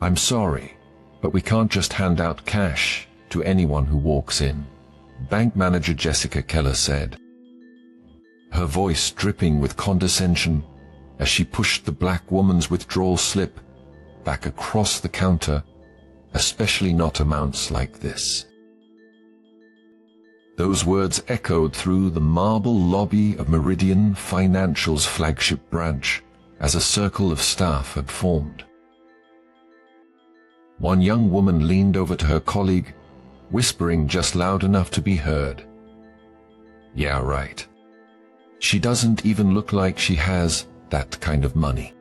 "I'm sorry, but we can't just hand out cash to anyone who walks in," bank manager Jessica Keller said, her voice dripping with condescension as she pushed the black woman's withdrawal slip back across the counter, "especially not amounts like this." Those words echoed through the marble lobby of Meridian Financial's flagship branch as a circle of staff had formed. One young woman leaned over to her colleague, whispering just loud enough to be heard, "Yeah, right. She doesn't even look like she has that kind of money."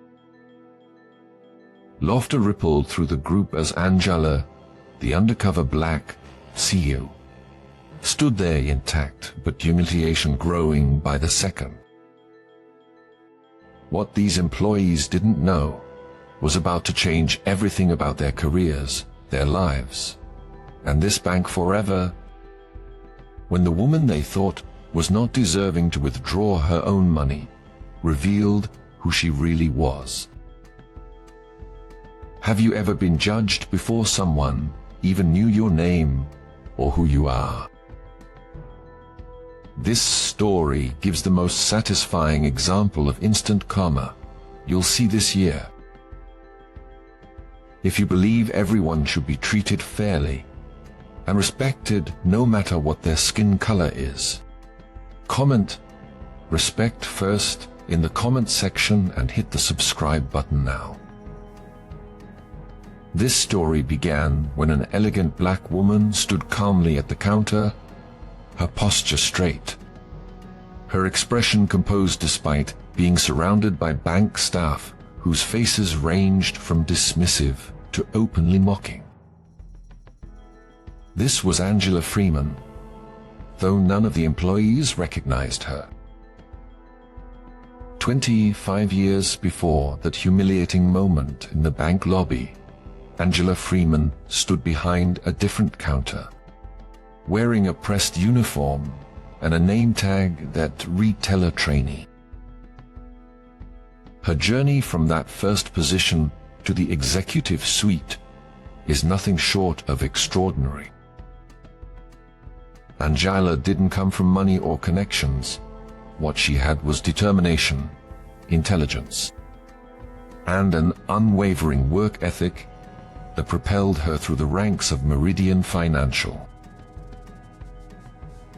Laughter rippled through the group as Angela, the undercover black CEO, stood there intact, but humiliation growing by the second. What these employees didn't know was about to change everything about their careers, their lives, and this bank forever. When the woman they thought was not deserving to withdraw her own money revealed who she really was. Have you ever been judged before someone even knew your name or who you are? This story gives the most satisfying example of instant karma you'll see this year. If you believe everyone should be treated fairly and respected no matter what their skin color is, comment "Respect First" in the comment section and hit the subscribe button now. This story began when an elegant black woman stood calmly at the counter, her posture straight, her expression composed despite being surrounded by bank staff whose faces ranged from dismissive to openly mocking. This was Angela Freeman, though none of the employees recognized her. 25 years before that humiliating moment in the bank lobby, Angela Freeman stood behind a different counter, wearing a pressed uniform and a name tag that read teller trainee. Her journey from that first position to the executive suite is nothing short of extraordinary. Angela didn't come from money or connections. What she had was determination, intelligence, and an unwavering work ethic that propelled her through the ranks of Meridian Financial.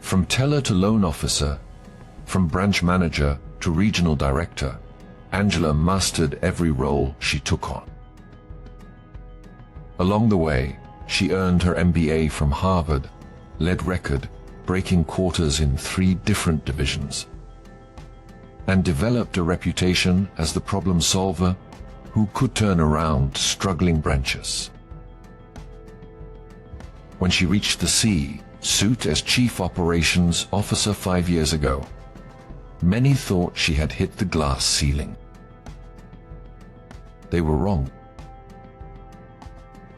From teller to loan officer, from branch manager to regional director, Angela mastered every role she took on. Along the way, she earned her MBA from Harvard, led record-breaking quarters in 3 different divisions, and developed a reputation as the problem solver who could turn around struggling branches. When she reached the C-suite as Chief Operations Officer 5 years ago, many thought she had hit the glass ceiling. They were wrong.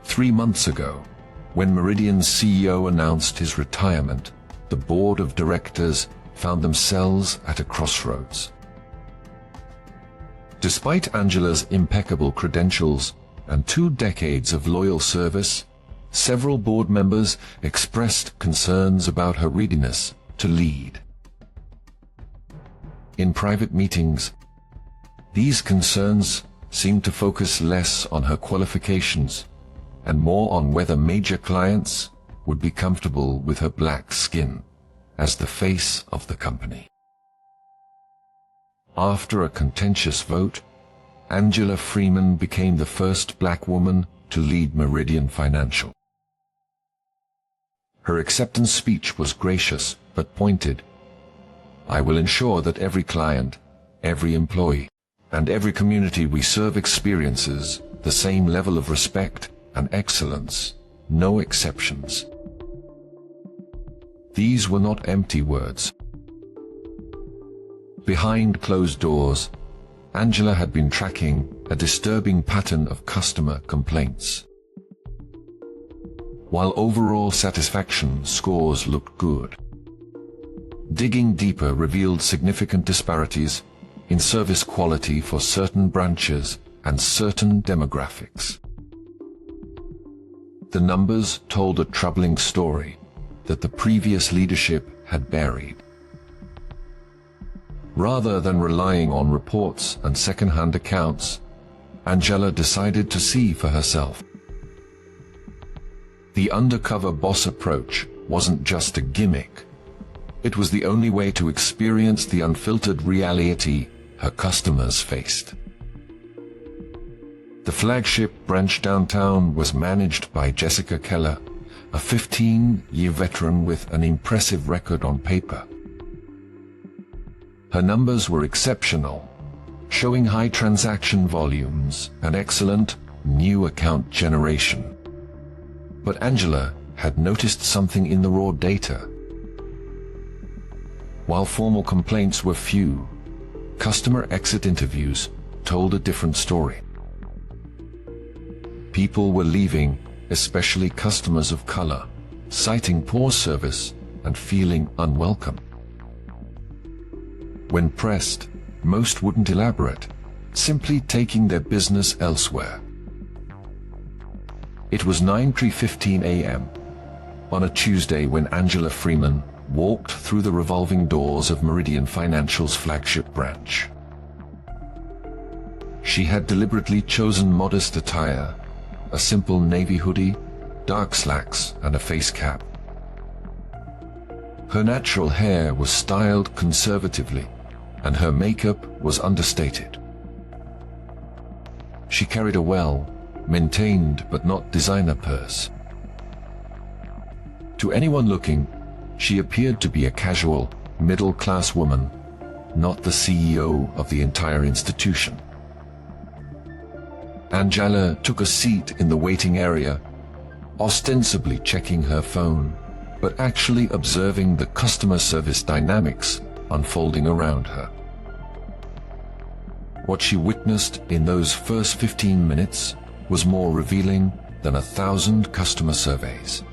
3 months ago, when Meridian's CEO announced his retirement, the board of directors found themselves at a crossroads. Despite Angela's impeccable credentials and 2 decades of loyal service, several board members expressed concerns about her readiness to lead. In private meetings, these concerns seemed to focus less on her qualifications and more on whether major clients would be comfortable with her black skin as the face of the company. After a contentious vote, Angela Freeman became the first black woman to lead Meridian Financial. Her acceptance speech was gracious but pointed. "I will ensure that every client, every employee, and every community we serve experiences the same level of respect and excellence, no exceptions." These were not empty words. Behind closed doors, Angela had been tracking a disturbing pattern of customer complaints. While overall satisfaction scores looked good, digging deeper revealed significant disparities in service quality for certain branches and certain demographics. The numbers told a troubling story that the previous leadership had buried. Rather than relying on reports and second-hand accounts, Angela decided to see for herself. The undercover boss approach wasn't just a gimmick. It was the only way to experience the unfiltered reality her customers faced. The flagship branch downtown was managed by Jessica Keller, a 15-year veteran with an impressive record on paper. Her numbers were exceptional, showing high transaction volumes and excellent new account generation. But Angela had noticed something in the raw data. While formal complaints were few, customer exit interviews told a different story. People were leaving, especially customers of color, citing poor service and feeling unwelcome. When pressed, most wouldn't elaborate, simply taking their business elsewhere. It was 9:15 a.m. on a Tuesday when Angela Freeman walked through the revolving doors of Meridian Financial's flagship branch. She had deliberately chosen modest attire, a simple navy hoodie, dark slacks, and a face cap. Her natural hair was styled conservatively, and her makeup was understated. She carried a well-maintained but not designer purse. To anyone looking, she appeared to be a casual, middle-class woman, not the CEO of the entire institution. Angela took a seat in the waiting area, ostensibly checking her phone, but actually observing the customer service dynamics unfolding around her. What she witnessed in those first 15 minutes was more revealing than 1,000 customer surveys.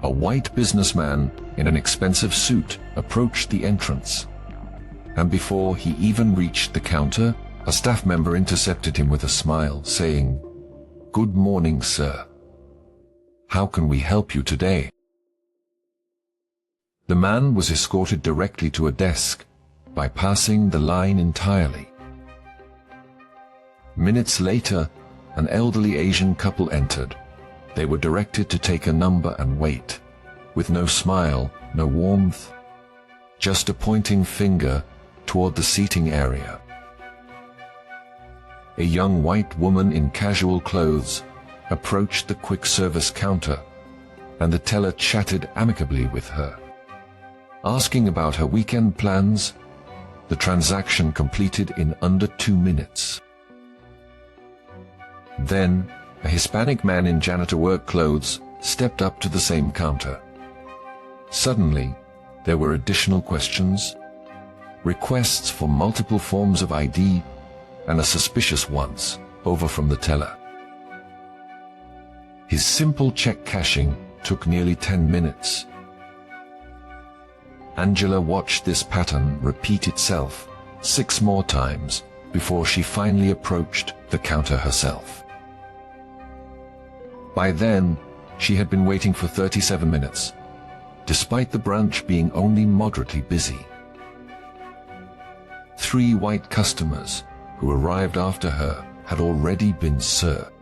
A white businessman in an expensive suit approached the entrance, and before he even reached the counter, a staff member intercepted him with a smile, saying, "Good morning, sir. How can we help you today?" The man was escorted directly to a desk, bypassing the line entirely. Minutes later, an elderly Asian couple entered. They were directed to take a number and wait, with no smile, no warmth, just a pointing finger toward the seating area. A young white woman in casual clothes approached the quick service counter, and the teller chatted amicably with her. Asking about her weekend plans, the transaction completed in under 2 minutes. Then, a Hispanic man in janitor work clothes stepped up to the same counter. Suddenly, there were additional questions, requests for multiple forms of ID, and a suspicious once over from the teller. His simple check cashing took nearly 10 minutes. Angela watched this pattern repeat itself 6 more times before she finally approached the counter herself. By then, she had been waiting for 37 minutes, despite the branch being only moderately busy. 3 white customers who arrived after her had already been served.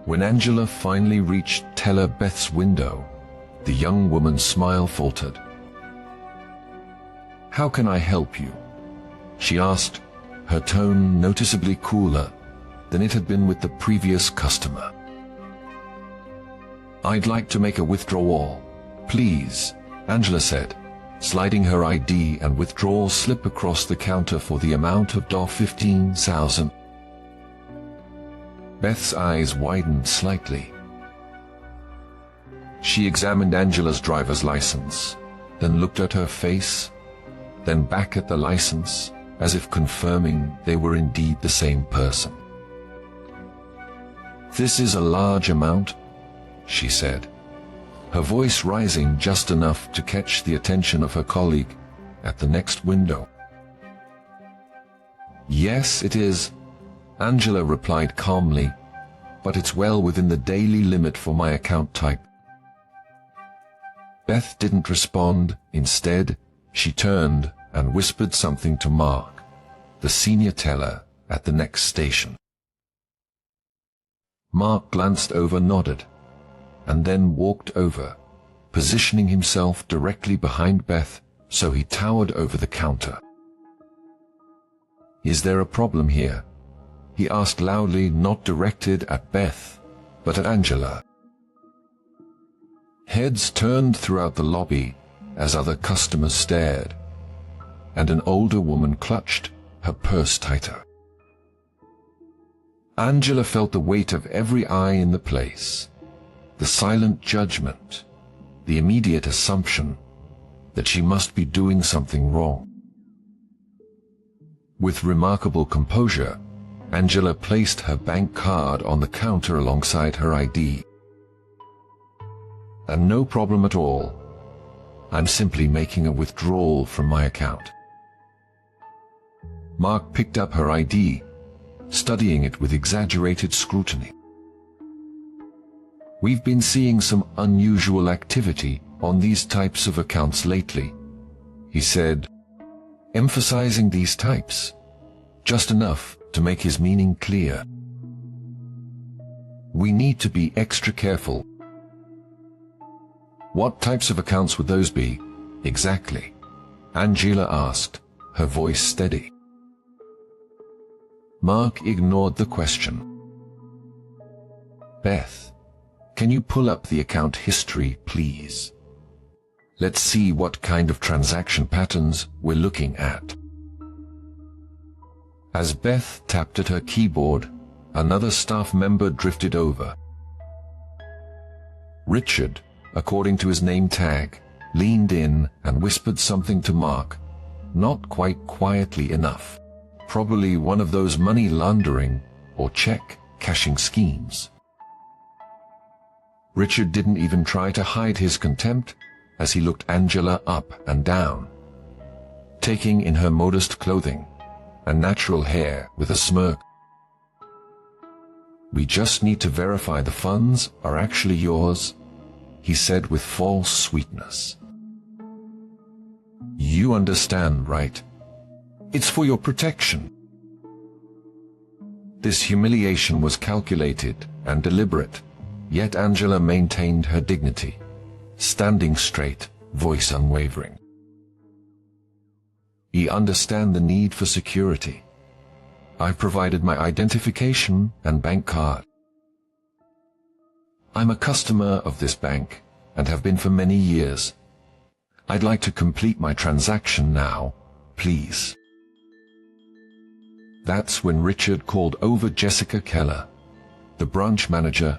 When Angela finally reached Teller Beth's window, the young woman's smile faltered. "How can I help you?" she asked, her tone noticeably cooler than it had been with the previous customer. "I'd like to make a withdrawal, please," Angela said, sliding her ID and withdrawal slip across the counter for the amount of $15,000. Beth's eyes widened slightly. She examined Angela's driver's license, then looked at her face, then back at the license, as if confirming they were indeed the same person. "This is a large amount," she said, her voice rising just enough to catch the attention of her colleague at the next window. "Yes, it is," Angela replied calmly, but it's well within the daily limit for my account type. Beth didn't respond. Instead, she turned and whispered something to Mark, the senior teller at the next station. Mark glanced over, nodded, and then walked over, positioning himself directly behind Beth so he towered over the counter. "Is there a problem here?" he asked loudly, not directed at Beth, but at Angela. Heads turned throughout the lobby as other customers stared, and an older woman clutched her purse tighter. Angela felt the weight of every eye in the place, the silent judgment, the immediate assumption that she must be doing something wrong. With remarkable composure, Angela placed her bank card on the counter alongside her ID. "And no problem at all. I'm simply making a withdrawal from my account." Mark picked up her ID, studying it with exaggerated scrutiny. "We've been seeing some unusual activity on these types of accounts lately," he said, emphasizing these types, just enough to make his meaning clear. "We need to be extra careful." "What types of accounts would those be, exactly?" Angela asked, her voice steady. Mark ignored the question. "Beth, can you pull up the account history, please? Let's see what kind of transaction patterns we're looking at." As Beth tapped at her keyboard, another staff member drifted over. Richard, according to his name tag, leaned in and whispered something to Mark, not quite quietly enough. Probably one of those money laundering or check cashing schemes. Richard didn't even try to hide his contempt as he looked Angela up and down, taking in her modest clothing and natural hair with a smirk. "We just need to verify the funds are actually yours," he said with false sweetness. "You understand, right? It's for your protection." This humiliation was calculated and deliberate, yet Angela maintained her dignity, standing straight, voice unwavering. "You understand the need for security. I've provided my identification and bank card. I'm a customer of this bank and have been for many years. I'd like to complete my transaction now, please." That's when Richard called over Jessica Keller, the branch manager.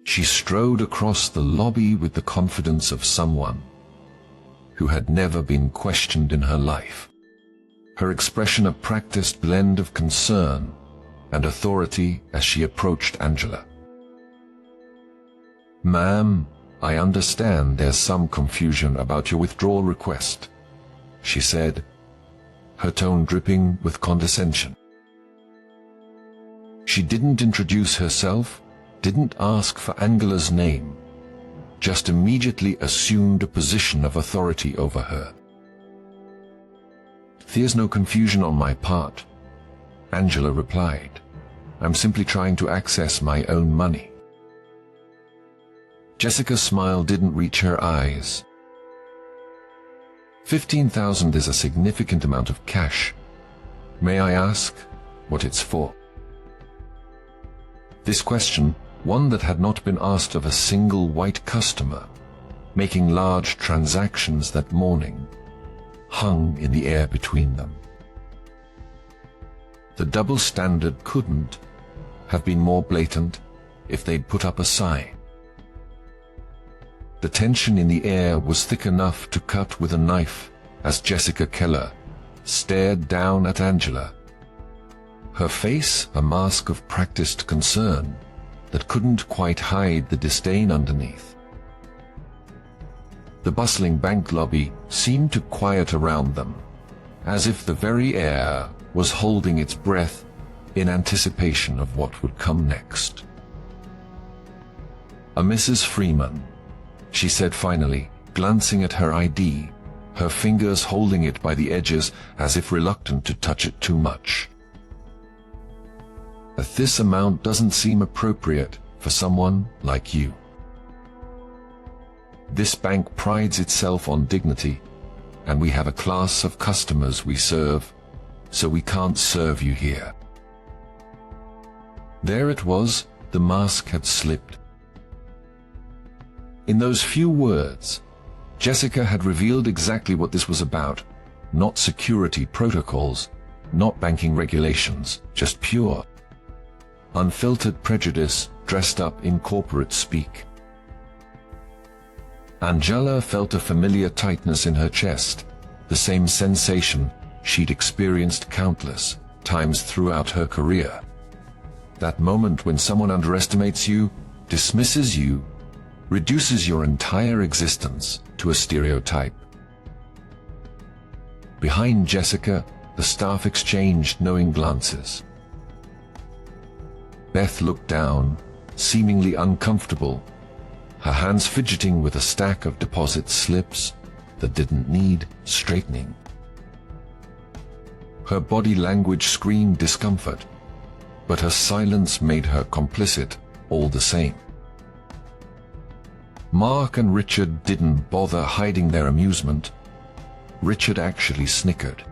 She strode across the lobby with the confidence of someone who had never been questioned in her life. Her expression a practiced blend of concern and authority as she approached Angela. "Ma'am, I understand there's some confusion about your withdrawal request," she said, her tone dripping with condescension. She didn't introduce herself, didn't ask for Angela's name, just immediately assumed a position of authority over her. "There's no confusion on my part," Angela replied. "I'm simply trying to access my own money." Jessica's smile didn't reach her eyes. 15,000 is a significant amount of cash. May I ask what it's for? This question, one that had not been asked of a single white customer, making large transactions that morning, hung in the air between them. The double standard couldn't have been more blatant if they'd put up a sign. The tension in the air was thick enough to cut with a knife as Jessica Keller stared down at Angela, her face a mask of practiced concern that couldn't quite hide the disdain underneath. The bustling bank lobby seemed to quiet around them, as if the very air was holding its breath in anticipation of what would come next. "A Mrs. Freeman," she said finally, glancing at her ID, her fingers holding it by the edges as if reluctant to touch it too much. "This amount doesn't seem appropriate for someone like you. This bank prides itself on dignity, and we have a class of customers we serve, so we can't serve you here." There it was, the mask had slipped. In those few words, Jessica had revealed exactly what this was about. Not security protocols, not banking regulations, just pure, unfiltered prejudice dressed up in corporate speak. Angela felt a familiar tightness in her chest, the same sensation she'd experienced countless times throughout her career. That moment when someone underestimates you, dismisses you, reduces your entire existence to a stereotype. Behind Jessica, the staff exchanged knowing glances. Beth looked down, seemingly uncomfortable, her hands fidgeting with a stack of deposit slips that didn't need straightening. Her body language screamed discomfort, but her silence made her complicit all the same. Mark and Richard didn't bother hiding their amusement. Richard actually snickered,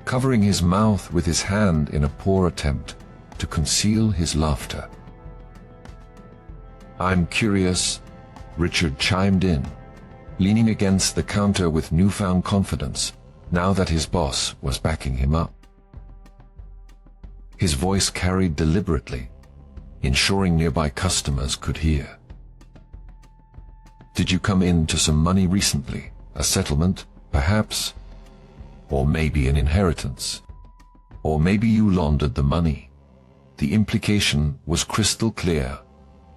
covering his mouth with his hand in a poor attempt to conceal his laughter. "I'm curious," Richard chimed in, leaning against the counter with newfound confidence, now that his boss was backing him up. His voice carried deliberately, ensuring nearby customers could hear. "Did you come into some money recently? A settlement, perhaps? Or maybe an inheritance? Or maybe you laundered the money?" The implication was crystal clear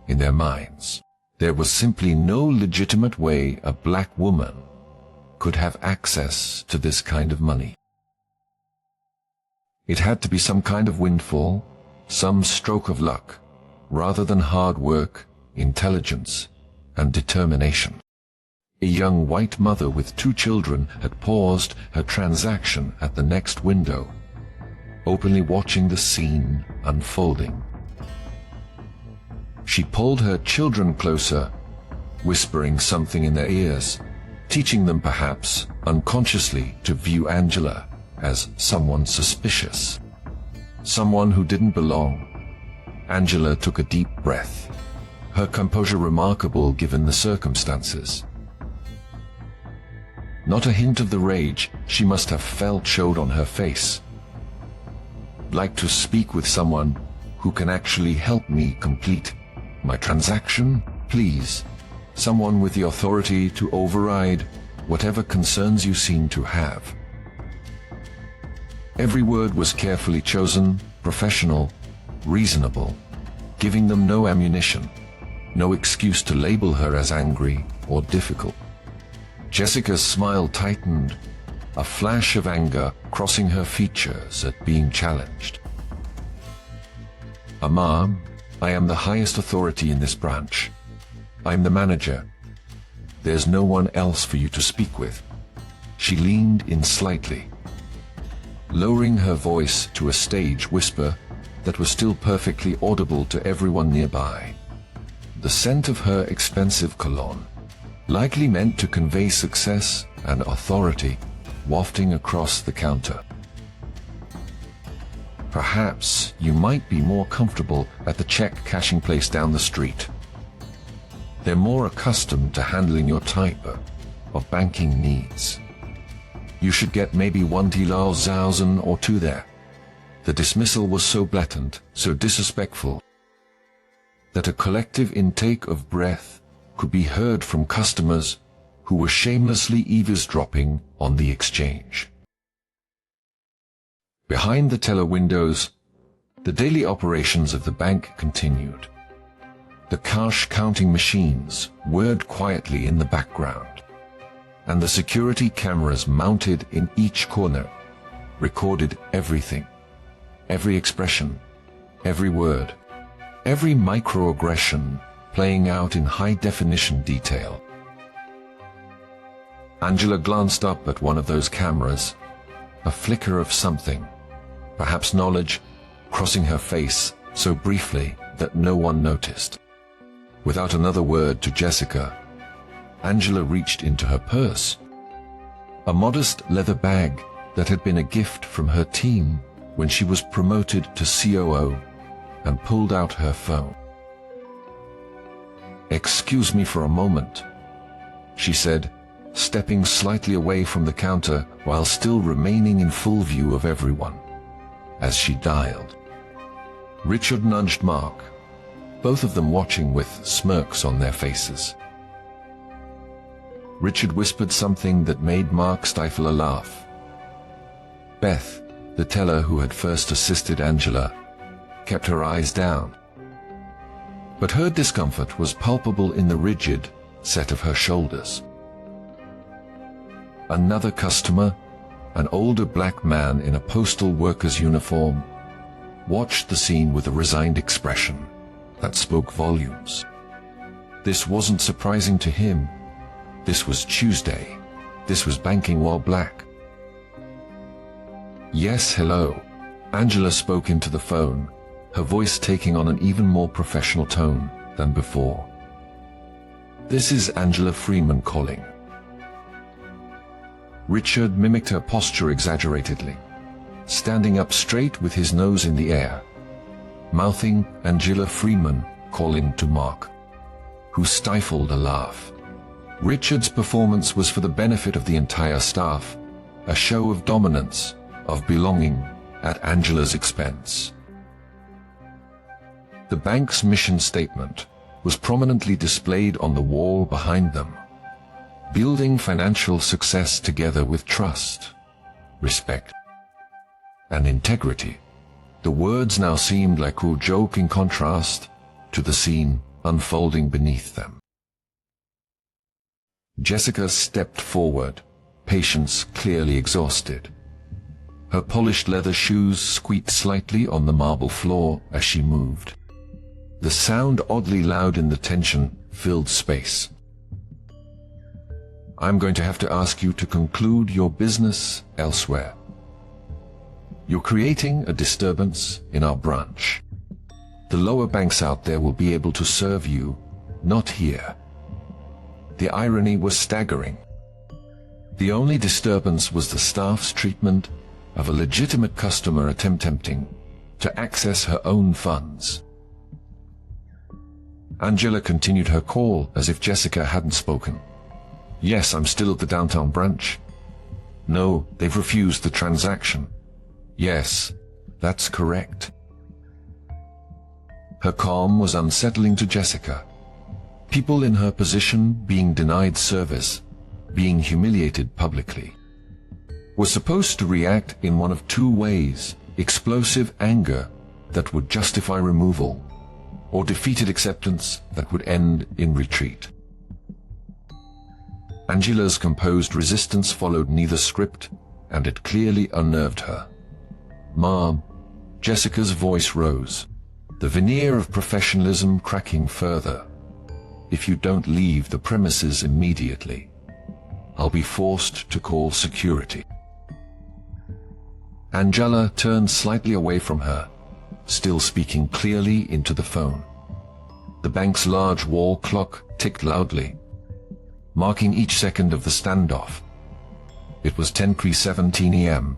in their minds. There was simply no legitimate way a black woman could have access to this kind of money. It had to be some kind of windfall, some stroke of luck, rather than hard work, intelligence, and determination. A young white mother with 2 children had paused her transaction at the next window, openly watching the scene unfolding. She pulled her children closer, whispering something in their ears, teaching them perhaps unconsciously to view Angela as someone suspicious, someone who didn't belong. Angela took a deep breath, her composure remarkable given the circumstances. Not a hint of the rage she must have felt showed on her face. "Like to speak with someone who can actually help me complete my transaction, please. Someone with the authority to override whatever concerns you seem to have." Every word was carefully chosen, professional, reasonable, giving them no ammunition, no excuse to label her as angry or difficult. Jessica's smile tightened, a flash of anger crossing her features at being challenged. "Ma'am, I am the highest authority in this branch. I'm the manager. There's no one else for you to speak with." She leaned in slightly, lowering her voice to a stage whisper that was still perfectly audible to everyone nearby. The scent of her expensive cologne, likely meant to convey success and authority, wafting across the counter. "Perhaps you might be more comfortable at the check cashing place down the street. They're more accustomed to handling your type of banking needs. You should get maybe 1,000 or 2 there." The dismissal was so blatant, so disrespectful, that a collective intake of breath could be heard from customers who were shamelessly eavesdropping on the exchange. Behind the teller windows, the daily operations of the bank continued. The cash counting machines whirred quietly in the background, and the security cameras mounted in each corner recorded everything. every expression, every word, every microaggression playing out in high-definition detail. Angela glanced up at one of those cameras, a flicker of something, perhaps knowledge, crossing her face so briefly that no one noticed. Without another word to Jessica, Angela reached into her purse, a modest leather bag that had been a gift from her team when she was promoted to COO, and pulled out her phone. "Excuse me for a moment," she said, stepping slightly away from the counter while still remaining in full view of everyone. As she dialed, Richard nudged Mark, both of them watching with smirks on their faces. Richard whispered something that made Mark stifle a laugh. Beth, the teller who had first assisted Angela, kept her eyes down. But her discomfort was palpable in the rigid set of her shoulders. Another customer, an older black man in a postal worker's uniform, watched the scene with a resigned expression that spoke volumes. This wasn't surprising to him. This was Tuesday. This was banking while black. "Yes, hello." Angela spoke into the phone, her voice taking on an even more professional tone than before. "This is Angela Freeman calling." Richard mimicked her posture exaggeratedly, standing up straight with his nose in the air, mouthing Angela Freeman calling to Mark, who stifled a laugh. Richard's performance was for the benefit of the entire staff, a show of dominance, of belonging, at Angela's expense. The bank's mission statement was prominently displayed on the wall behind them. Building financial success together with trust, respect, and integrity. The words now seemed like a joke in contrast to the scene unfolding beneath them. Jessica stepped forward, patience clearly exhausted. Her polished leather shoes squeaked slightly on the marble floor as she moved. The sound, oddly loud in the tension-filled space. "I'm going to have to ask you to conclude your business elsewhere. You're creating a disturbance in our branch. The lower banks out there will be able to serve you, not here." The irony was staggering. The only disturbance was the staff's treatment of a legitimate customer attempting to access her own funds. Angela continued her call as if Jessica hadn't spoken. "Yes, I'm still at the downtown branch." "No, they've refused the transaction." "Yes, that's correct." Her calm was unsettling to Jessica. People in her position being denied service, being humiliated publicly, were supposed to react in one of two ways: explosive anger that would justify removal, or defeated acceptance that would end in retreat. Angela's composed resistance followed neither script, and it clearly unnerved her. "Mom," Jessica's voice rose, the veneer of professionalism cracking further. "If you don't leave the premises immediately, I'll be forced to call security." Angela turned slightly away from her, still speaking clearly into the phone. The bank's large wall clock ticked loudly, marking each second of the standoff. It was 10:17 a.m.,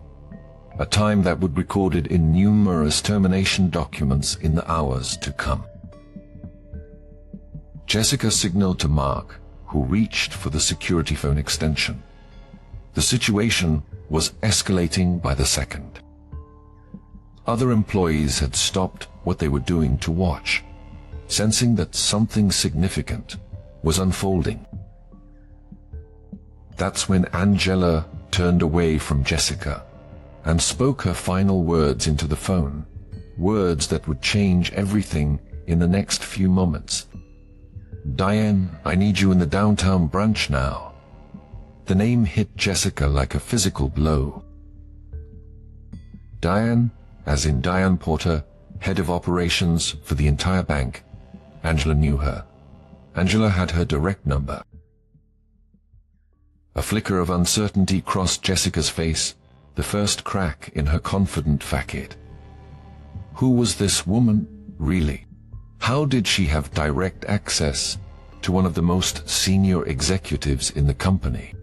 a time that would be recorded in numerous termination documents in the hours to come. Jessica signaled to Mark, who reached for the security phone extension. The situation was escalating by the second. Other employees had stopped what they were doing to watch, sensing that something significant was unfolding. That's when Angela turned away from Jessica and spoke her final words into the phone, words that would change everything in the next few moments. "Diane, I need you in the downtown branch now." The name hit Jessica like a physical blow. Diane, as in Diane Porter, head of operations for the entire bank. Angela knew her. Angela had her direct number. A flicker of uncertainty crossed Jessica's face, the first crack in her confident facade. Who was this woman, really? How did she have direct access to one of the most senior executives in the company?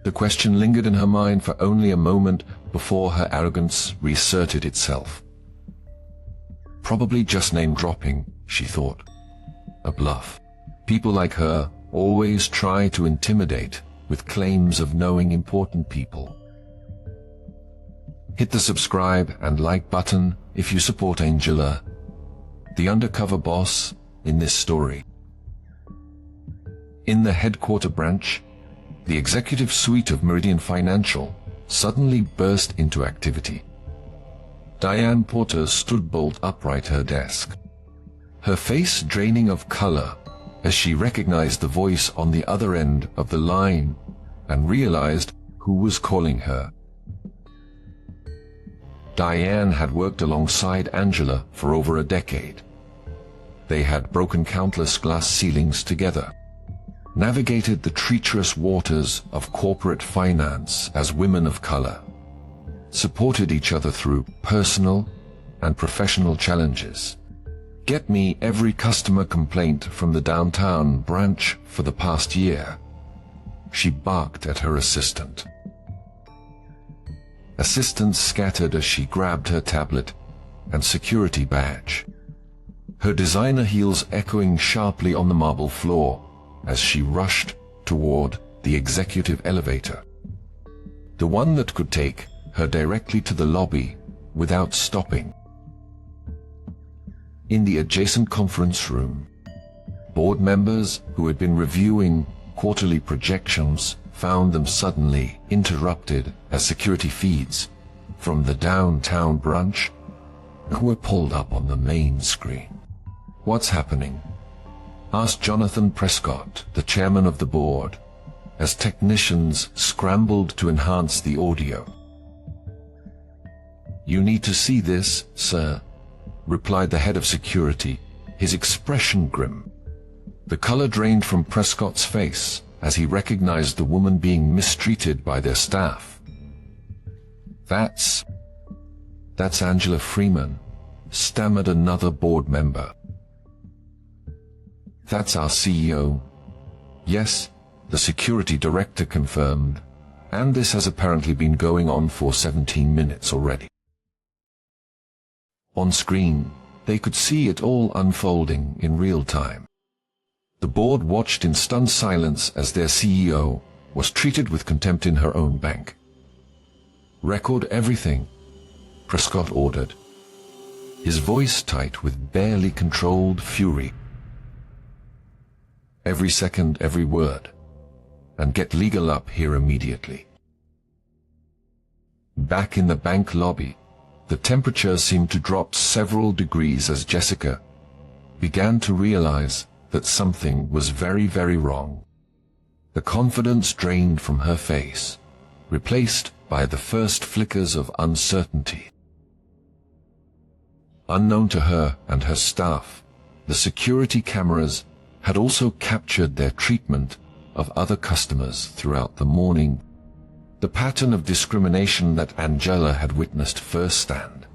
The question lingered in her mind for only a moment before her arrogance reasserted itself. Probably just name-dropping, she thought. A bluff. People like her always try to intimidate with claims of knowing important people. Hit the subscribe and like button if you support Angela, the undercover boss in this story. In the headquarter branch, the executive suite of Meridian Financial suddenly burst into activity. Diane Porter stood bolt upright at her desk, her face draining of color as she recognized the voice on the other end of the line and realized who was calling her. Diane had worked alongside Angela for over a decade. They had broken countless glass ceilings together, navigated the treacherous waters of corporate finance as women of color, supported each other through personal and professional challenges. Get me every customer complaint from the downtown branch for the past year, she barked at her assistant. Assistants scattered as she grabbed her tablet and security badge, her designer heels echoing sharply on the marble floor as she rushed toward the executive elevator, the one that could take her directly to the lobby without stopping. In the adjacent conference room, board members who had been reviewing quarterly projections found them suddenly interrupted as security feeds from the downtown branch were pulled up on the main screen. "What's happening?" asked Jonathan Prescott, the chairman of the board, as technicians scrambled to enhance the audio. "You need to see this, sir," replied the head of security, his expression grim. The color drained from Prescott's face as he recognized the woman being mistreated by their staff. That's Angela Freeman," stammered another board member. "That's our CEO. Yes," the security director confirmed, "and this has apparently been going on for 17 minutes already." On screen, they could see it all unfolding in real time. The board watched in stunned silence as their CEO was treated with contempt in her own bank. "Record everything," Prescott ordered, his voice tight with barely controlled fury. "Every second, every word, and get legal up here immediately." Back in the bank lobby, the temperature seemed to drop several degrees as Jessica began to realize that something was very, very wrong. The confidence drained from her face, replaced by the first flickers of uncertainty. Unknown to her and her staff, the security cameras had also captured their treatment of other customers throughout the morning, the pattern of discrimination that Angela had witnessed firsthand.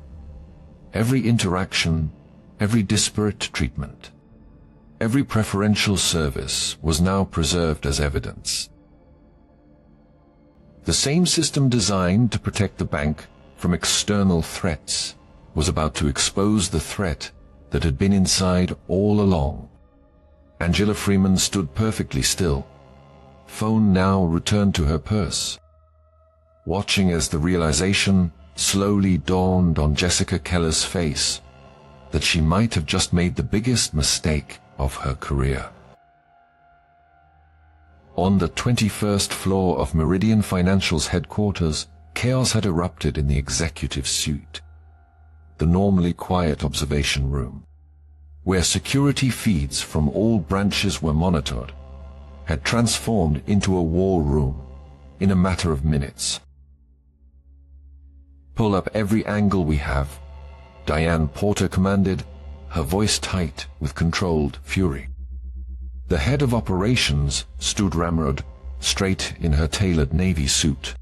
Every interaction, every disparate treatment, every preferential service was now preserved as evidence. The same system designed to protect the bank from external threats was about to expose the threat that had been inside all along. Angela Freeman stood perfectly still, phone now returned to her purse, watching as the realization slowly dawned on Jessica Keller's face that she might have just made the biggest mistake of her career. On the 21st floor of Meridian Financial's headquarters, chaos had erupted in the executive suite, the normally quiet observation room, where security feeds from all branches were monitored, had transformed into a war room in a matter of minutes. Pull up every angle we have, Diane Porter commanded, her voice tight with controlled fury. The head of operations stood ramrod, straight in her tailored navy suit,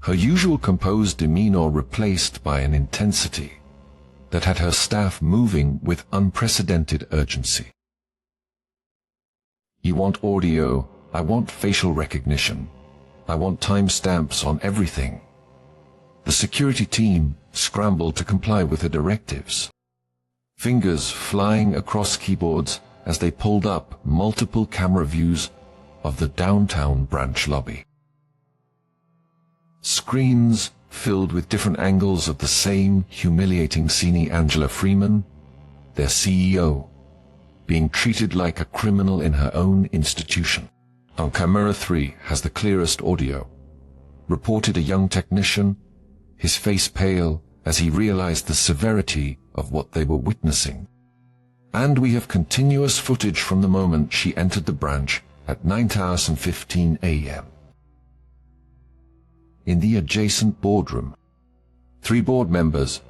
her usual composed demeanor replaced by an intensity that had her staff moving with unprecedented urgency. You want audio, I want facial recognition, I want timestamps on everything. The security team scrambled to comply with her directives, fingers flying across keyboards as they pulled up multiple camera views of the downtown branch lobby. Screens filled with different angles of the same humiliating scene. Angela Freeman, their CEO, being treated like a criminal in her own institution. On camera 3 has the clearest audio, reported a young technician, his face pale as he realized the severity of what they were witnessing. And we have continuous footage from the moment she entered the branch at 9:15 a.m. In the adjacent boardroom, 3 board members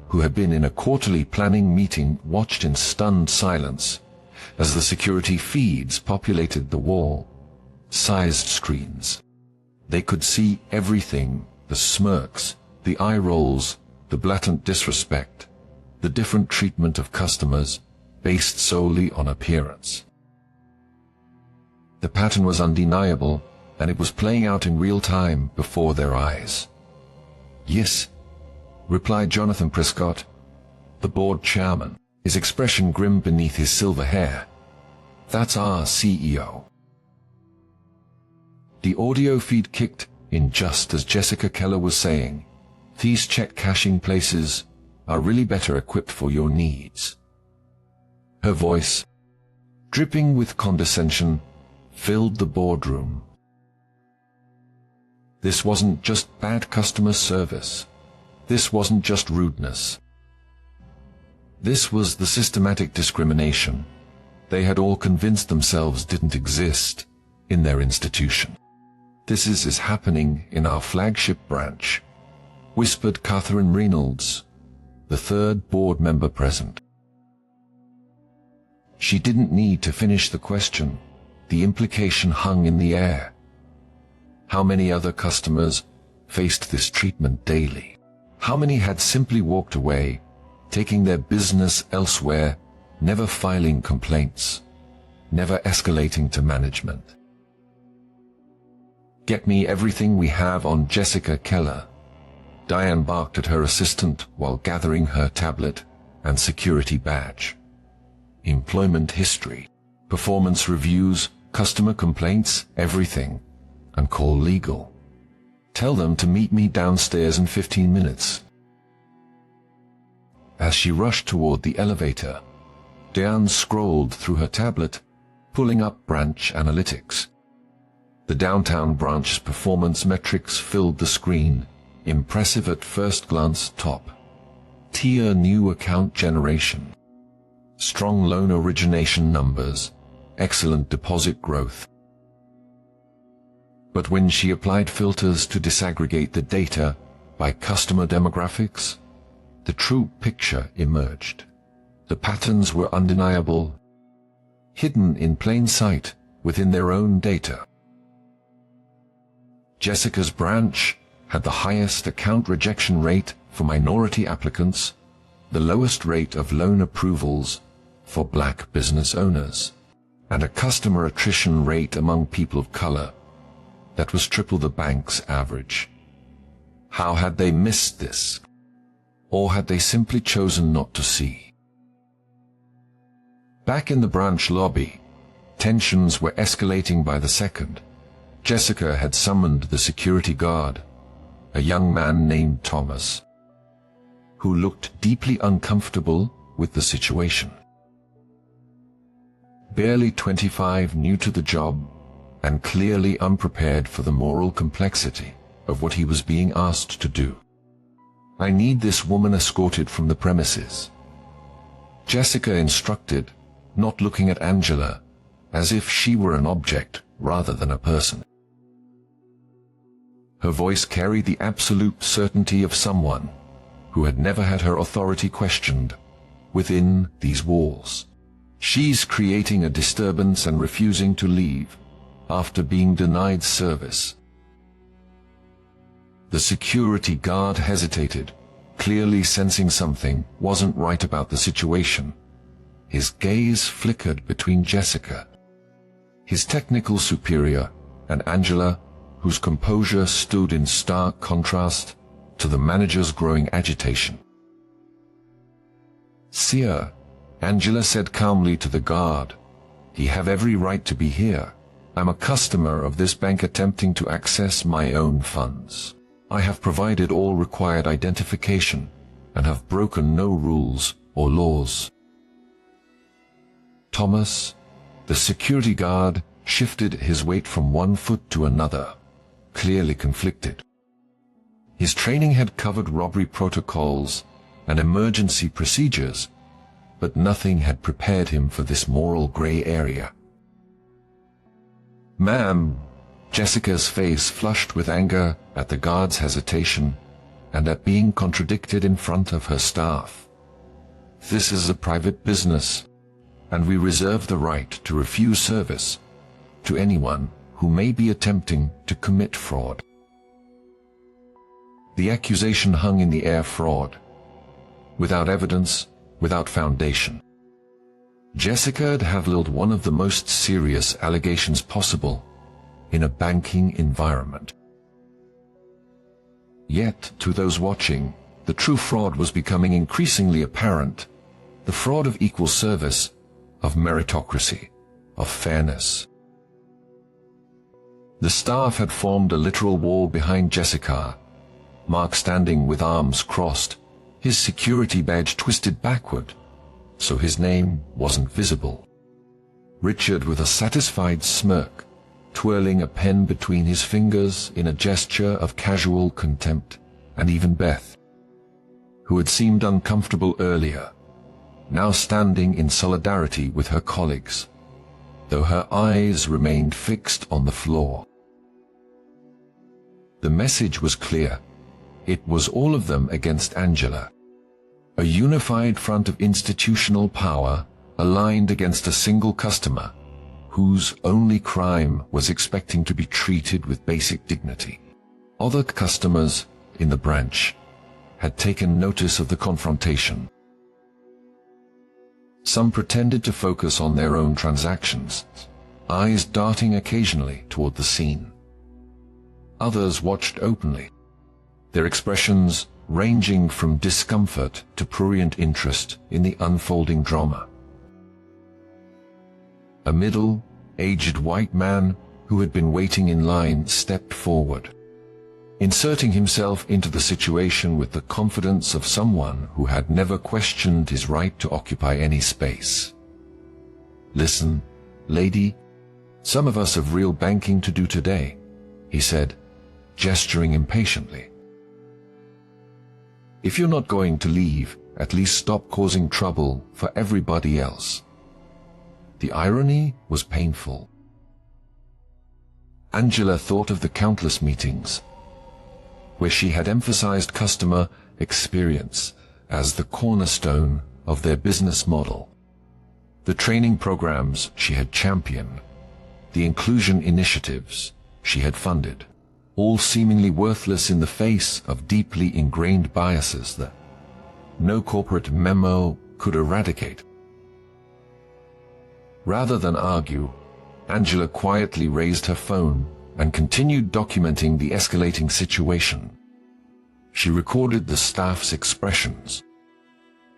who had been in a quarterly planning meeting watched in stunned silence as the security feeds populated the wall-sized screens. They could see everything: the smirks, the eye rolls, the blatant disrespect, the different treatment of customers based solely on appearance. The pattern was undeniable, and it was playing out in real time before their eyes. "Yes," replied Jonathan Prescott, the board chairman, his expression grim beneath his silver hair. "That's our CEO." The audio feed kicked in just as Jessica Keller was saying, "These check cashing places are really better equipped for your needs." Her voice, dripping with condescension, filled the boardroom. This wasn't just bad customer service. This wasn't just rudeness. This was the systematic discrimination they had all convinced themselves didn't exist in their institution. "This is happening in our flagship branch," whispered Catherine Reynolds, the 3rd board member present. She didn't need to finish the question. The implication hung in the air. How many other customers faced this treatment daily? How many had simply walked away, taking their business elsewhere, never filing complaints, never escalating to management? "Get me everything we have on Jessica Keller," Diane barked at her assistant while gathering her tablet and security badge. Employment history, performance reviews, customer complaints, everything, and call legal. Tell them to meet me downstairs in 15 minutes. As she rushed toward the elevator, Diane scrolled through her tablet, pulling up branch analytics. The downtown branch's performance metrics filled the screen, impressive at first glance. Top tier new account generation, strong loan origination numbers, excellent deposit growth. But when she applied filters to disaggregate the data by customer demographics, the true picture emerged. The patterns were undeniable, hidden in plain sight within their own data. Jessica's branch had the highest account rejection rate for minority applicants, the lowest rate of loan approvals for black business owners, and a customer attrition rate among people of color that was triple the bank's average. How had they missed this? Or had they simply chosen not to see? Back in the branch lobby, tensions were escalating by the second. Jessica had summoned the security guard, a young man named Thomas, who looked deeply uncomfortable with the situation. Barely 25, new to the job, and clearly unprepared for the moral complexity of what he was being asked to do. "I need this woman escorted from the premises," Jessica instructed, not looking at Angela, as if she were an object rather than a person. Her voice carried the absolute certainty of someone who had never had her authority questioned within these walls. She's creating a disturbance and refusing to leave after being denied service. The security guard hesitated, clearly sensing something wasn't right about the situation. His gaze flickered between Jessica, his technical superior, and Angela, whose composure stood in stark contrast to the manager's growing agitation. "Sir," Angela said calmly to the guard, "you have every right to be here. I'm a customer of this bank attempting to access my own funds. I have provided all required identification and have broken no rules or laws." Thomas, the security guard, shifted his weight from one foot to another, clearly conflicted. His training had covered robbery protocols and emergency procedures, but nothing had prepared him for this moral gray area. "Ma'am," Jessica's face flushed with anger at the guard's hesitation and at being contradicted in front of her staff. "This is a private business, and we reserve the right to refuse service to anyone who may be attempting to commit fraud." The accusation hung in the air: fraud, without evidence, without foundation. Jessica had handled one of the most serious allegations possible in a banking environment. Yet, to those watching, the true fraud was becoming increasingly apparent: the fraud of equal service, of meritocracy, of fairness. The staff had formed a literal wall behind Jessica, Mark standing with arms crossed, his security badge twisted backward, so his name wasn't visible. Richard, with a satisfied smirk, twirling a pen between his fingers in a gesture of casual contempt, and even Beth, who had seemed uncomfortable earlier, now standing in solidarity with her colleagues, though her eyes remained fixed on the floor. The message was clear. It was all of them against Angela. A unified front of institutional power aligned against a single customer whose only crime was expecting to be treated with basic dignity. Other customers in the branch had taken notice of the confrontation. Some pretended to focus on their own transactions, eyes darting occasionally toward the scene. Others watched openly, their expressions ranging from discomfort to prurient interest in the unfolding drama. A middle-aged white man who had been waiting in line stepped forward, inserting himself into the situation with the confidence of someone who had never questioned his right to occupy any space. "Listen, lady, some of us have real banking to do today," he said, gesturing impatiently. "If you're not going to leave, at least stop causing trouble for everybody else." The irony was painful. Angela thought of the countless meetings where she had emphasized customer experience as the cornerstone of their business model. The training programs she had championed, the inclusion initiatives she had funded, all seemingly worthless in the face of deeply ingrained biases that no corporate memo could eradicate. Rather than argue, Angela quietly raised her phone and continued documenting the escalating situation. She recorded the staff's expressions,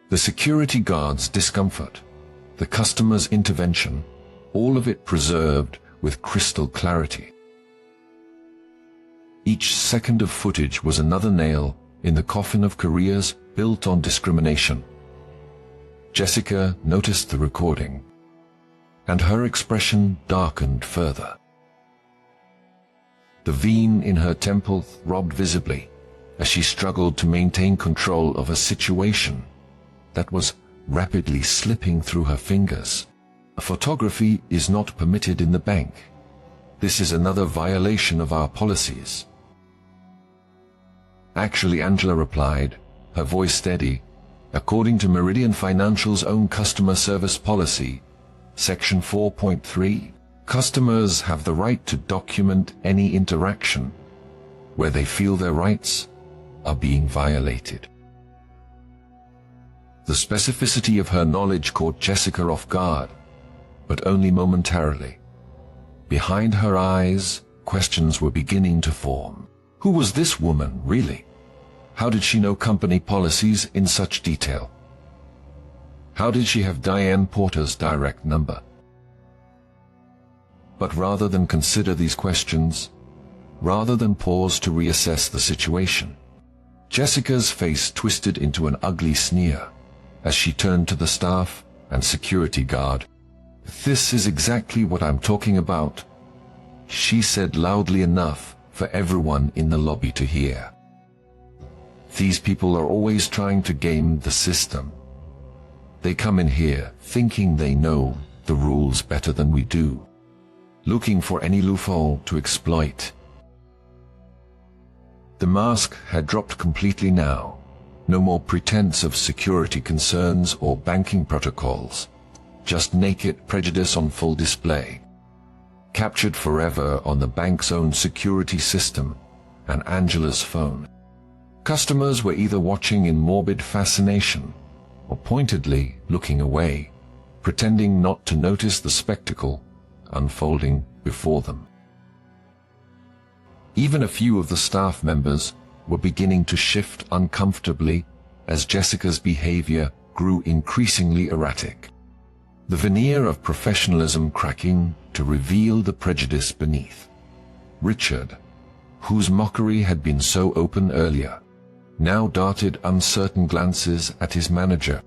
the security guard's discomfort, the customer's intervention, all of it preserved with crystal clarity. Each second of footage was another nail in the coffin of careers built on discrimination. Jessica noticed the recording, and her expression darkened further. The vein in her temple throbbed visibly as she struggled to maintain control of a situation that was rapidly slipping through her fingers. "Photography is not permitted in the bank. This is another violation of our policies." Actually, Angela replied, her voice steady. According to Meridian Financial's own customer service policy, Section 4.3, customers have the right to document any interaction where they feel their rights are being violated. The specificity of her knowledge caught Jessica off guard, but only momentarily. Behind her eyes, questions were beginning to form. Who was this woman, really? How did she know company policies in such detail? How did she have Diane Porter's direct number? But rather than consider these questions, rather than pause to reassess the situation, Jessica's face twisted into an ugly sneer as she turned to the staff and security guard. "This is exactly what I'm talking about," she said loudly enough for everyone in the lobby to hear. "These people are always trying to game the system. They come in here thinking they know the rules better than we do, looking for any loophole to exploit." The mask had dropped completely now. No more pretense of security concerns or banking protocols. Just naked prejudice on full display. Captured forever on the bank's own security system and Angela's phone. Customers were either watching in morbid fascination or pointedly looking away, pretending not to notice the spectacle unfolding before them. Even a few of the staff members were beginning to shift uncomfortably as Jessica's behavior grew increasingly erratic. The veneer of professionalism cracking to reveal the prejudice beneath. Richard, whose mockery had been so open earlier, now darted uncertain glances at his manager.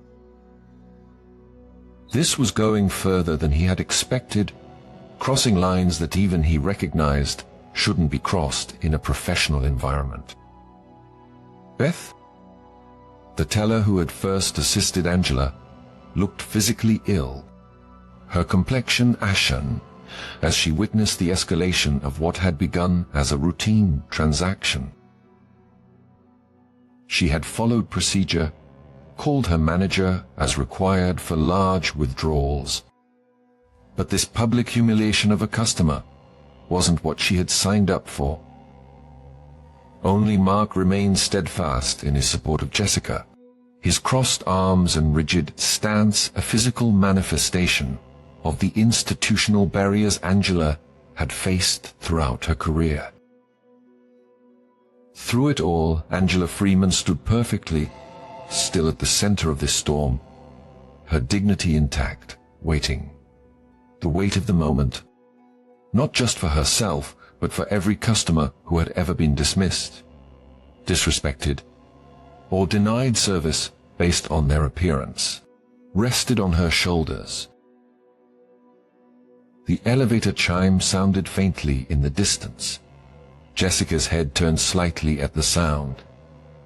This was going further than he had expected, crossing lines that even he recognized shouldn't be crossed in a professional environment. Beth, the teller who had first assisted Angela, looked physically ill, her complexion ashen as she witnessed the escalation of what had begun as a routine transaction. She had followed procedure, called her manager as required for large withdrawals. But this public humiliation of a customer wasn't what she had signed up for. Only Mark remained steadfast in his support of Jessica, his crossed arms and rigid stance a physical manifestation of the institutional barriers Angela had faced throughout her career. Through it all, Angela Freeman stood perfectly still at the center of this storm, her dignity intact, waiting. The weight of the moment, not just for herself, but for every customer who had ever been dismissed, disrespected, or denied service based on their appearance, rested on her shoulders. The elevator chime sounded faintly in the distance. Jessica's head turned slightly at the sound,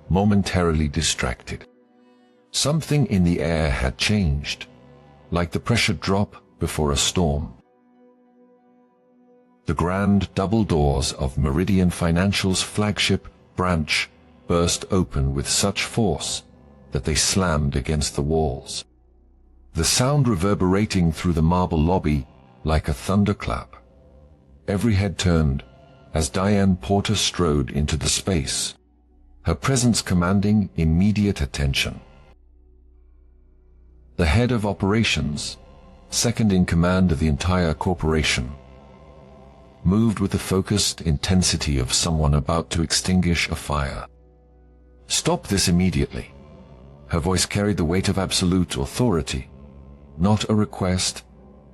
momentarily distracted. Something in the air had changed, like the pressure drop before a storm. The grand double doors of Meridian Financial's flagship branch burst open with such force that they slammed against the walls, the sound reverberating through the marble lobby like a thunderclap. Every head turned as Diane Porter strode into the space, her presence commanding immediate attention. The head of operations, second in command of the entire corporation, moved with the focused intensity of someone about to extinguish a fire. "Stop this immediately." Her voice carried the weight of absolute authority, not a request,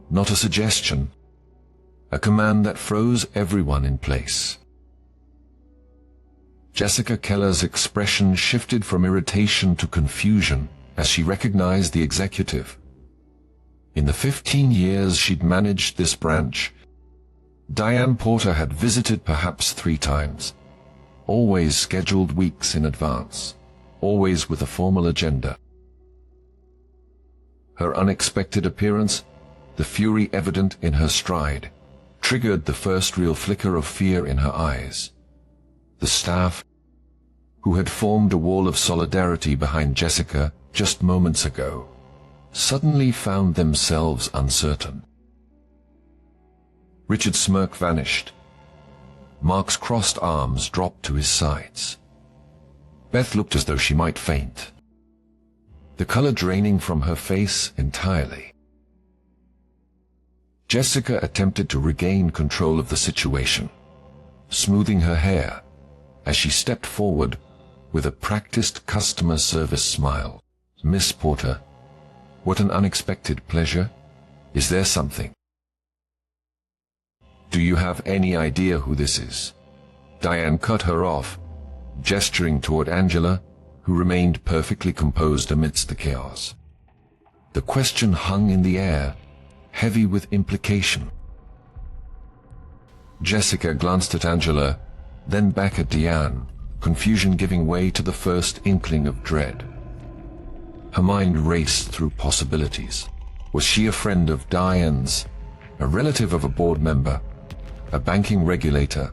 not a suggestion, a command that froze everyone in place. Jessica Keller's expression shifted from irritation to confusion as she recognized the executive. In the 15 years she'd managed this branch, Diane Porter had visited perhaps 3 times, always scheduled weeks in advance, always with a formal agenda. Her unexpected appearance, the fury evident in her stride, triggered the first real flicker of fear in her eyes. The staff, who had formed a wall of solidarity behind Jessica just moments ago, suddenly found themselves uncertain. Richard's smirk vanished. Mark's crossed arms dropped to his sides. Beth looked as though she might faint, the color draining from her face entirely. Jessica attempted to regain control of the situation, smoothing her hair as she stepped forward with a practiced customer service smile. "Miss Porter, what an unexpected pleasure. Is there something? Do you have any idea who this is?" Diane cut her off, gesturing toward Angela, who remained perfectly composed amidst the chaos. The question hung in the air, heavy with implication. Jessica glanced at Angela, then back at Diane, confusion giving way to the first inkling of dread. Her mind raced through possibilities. Was she a friend of Diane's, a relative of a board member, a banking regulator,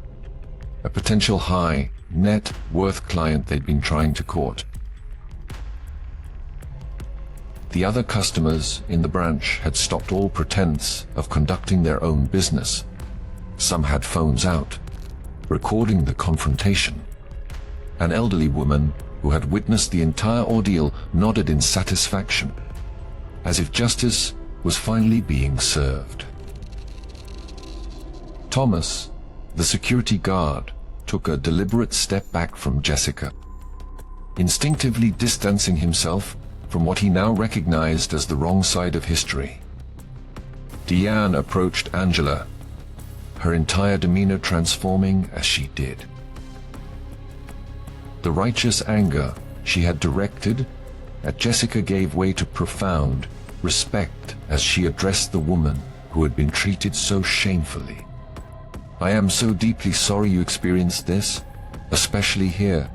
a potential high net worth client they'd been trying to court? The other customers in the branch had stopped all pretense of conducting their own business. Some had phones out, recording the confrontation. An elderly woman who had witnessed the entire ordeal nodded in satisfaction, as if justice was finally being served. Thomas, the security guard, took a deliberate step back from Jessica, instinctively distancing himself from what he now recognized as the wrong side of history. Diane approached Angela, her entire demeanor transforming as she did. The righteous anger she had directed at Jessica gave way to profound respect as she addressed the woman who had been treated so shamefully. "I am so deeply sorry you experienced this, especially here,"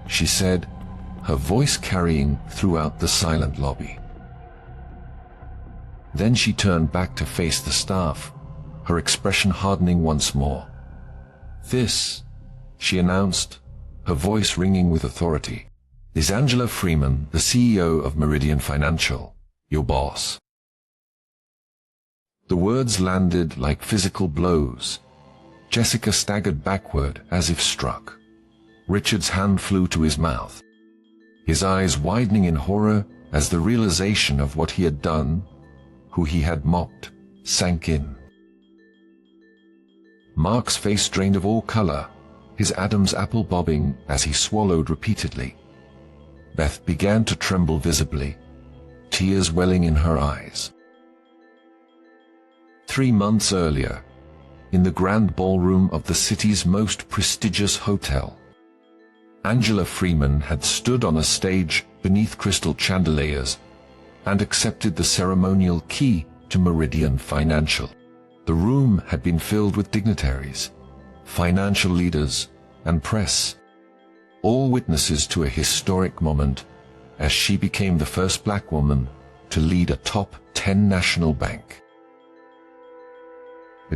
she said, her voice carrying throughout the silent lobby. Then she turned back to face the staff, her expression hardening once more. "This," she announced, her voice ringing with authority, "is Angela Freeman, the CEO of Meridian Financial, your boss." The words landed like physical blows. Jessica staggered backward as if struck. Richard's hand flew to his mouth, his eyes widening in horror as the realization of what he had done, who he had mocked, sank in. Mark's face drained of all color, his Adam's apple bobbing as he swallowed repeatedly. Beth began to tremble visibly, tears welling in her eyes. 3 months earlier, in the grand ballroom of the city's most prestigious hotel, Angela Freeman had stood on a stage beneath crystal chandeliers and accepted the ceremonial key to Meridian Financial. The room had been filled with dignitaries, financial leaders, and press, all witnesses to a historic moment as she became the first black woman to lead a top 10 national bank.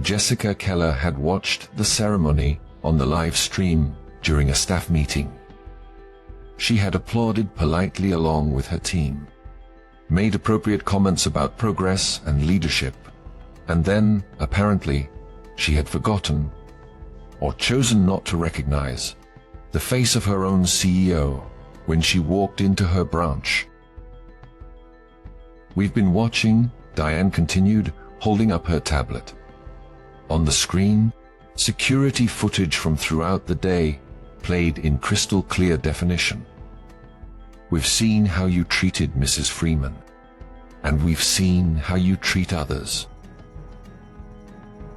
Jessica Keller had watched the ceremony on the live stream during a staff meeting. She had applauded politely along with her team, made appropriate comments about progress and leadership, and then, apparently, she had forgotten, or chosen not to recognize, the face of her own CEO when she walked into her branch. "We've been watching," Diane continued, holding up her tablet. On the screen, security footage from throughout the day played in crystal clear definition. "We've seen how you treated Mrs. Freeman, and we've seen how you treat others."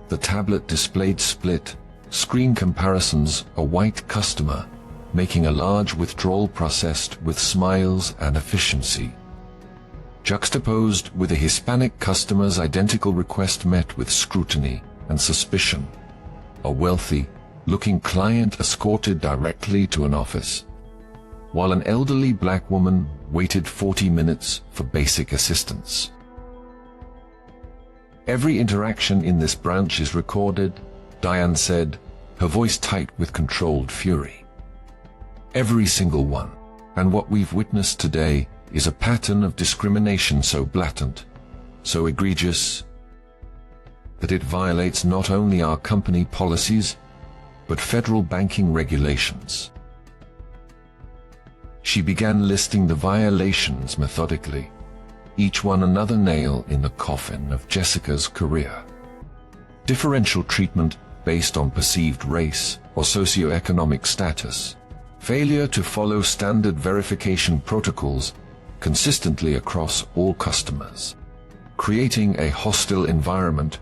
The tablet displayed split screen comparisons, a white customer making a large withdrawal processed with smiles and efficiency, juxtaposed with a Hispanic customer's identical request met with scrutiny and suspicion, a wealthy-looking client escorted directly to an office, while an elderly black woman waited 40 minutes for basic assistance. "Every interaction in this branch is recorded," Diane said, her voice tight with controlled fury. Every single one. And what we've witnessed today is a pattern of discrimination so blatant, so egregious, that it violates not only our company policies, but federal banking regulations. She began listing the violations methodically, each one another nail in the coffin of Jessica's career. Differential treatment based on perceived race or socioeconomic status, failure to follow standard verification protocols consistently across all customers, creating a hostile environment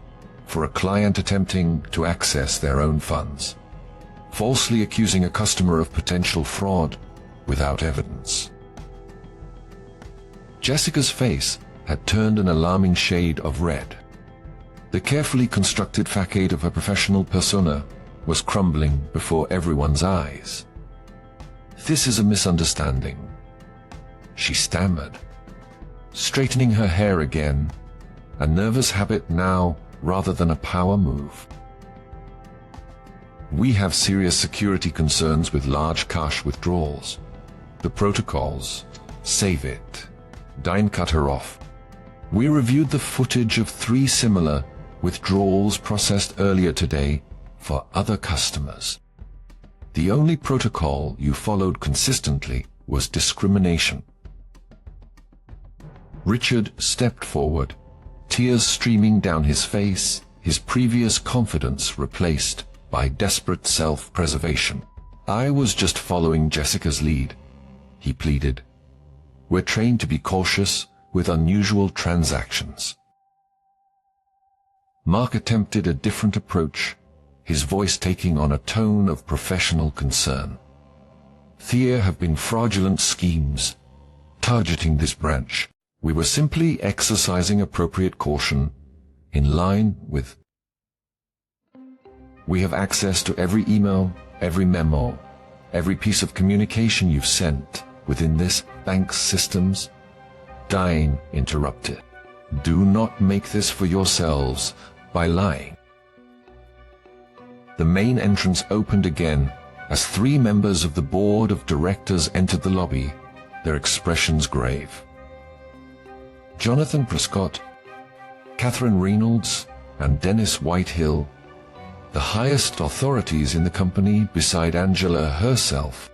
for a client attempting to access their own funds, falsely accusing a customer of potential fraud without evidence. Jessica's face had turned an alarming shade of red. The carefully constructed facade of her professional persona was crumbling before everyone's eyes. "This is a misunderstanding," she stammered, straightening her hair again, a nervous habit now rather than a power move. "We have serious security concerns with large cash withdrawals. The protocols, save it." Dine cut her off. "We reviewed the footage of 3 similar withdrawals processed earlier today for other customers. The only protocol you followed consistently was discrimination." Richard stepped forward, tears streaming down his face, his previous confidence replaced by desperate self-preservation. "I was just following Jessica's lead," he pleaded. "We're trained to be cautious with unusual transactions." Mark attempted a different approach, his voice taking on a tone of professional concern. "There have been fraudulent schemes targeting this branch. We were simply exercising appropriate caution in line with. We have access to every email, every memo, every piece of communication you've sent within this bank's systems." Dine interrupted. "Do not make this for yourselves by lying." The main entrance opened again as 3 members of the board of directors entered the lobby, their expressions grave. Jonathan Prescott, Catherine Reynolds, and Dennis Whitehill, the highest authorities in the company beside Angela herself,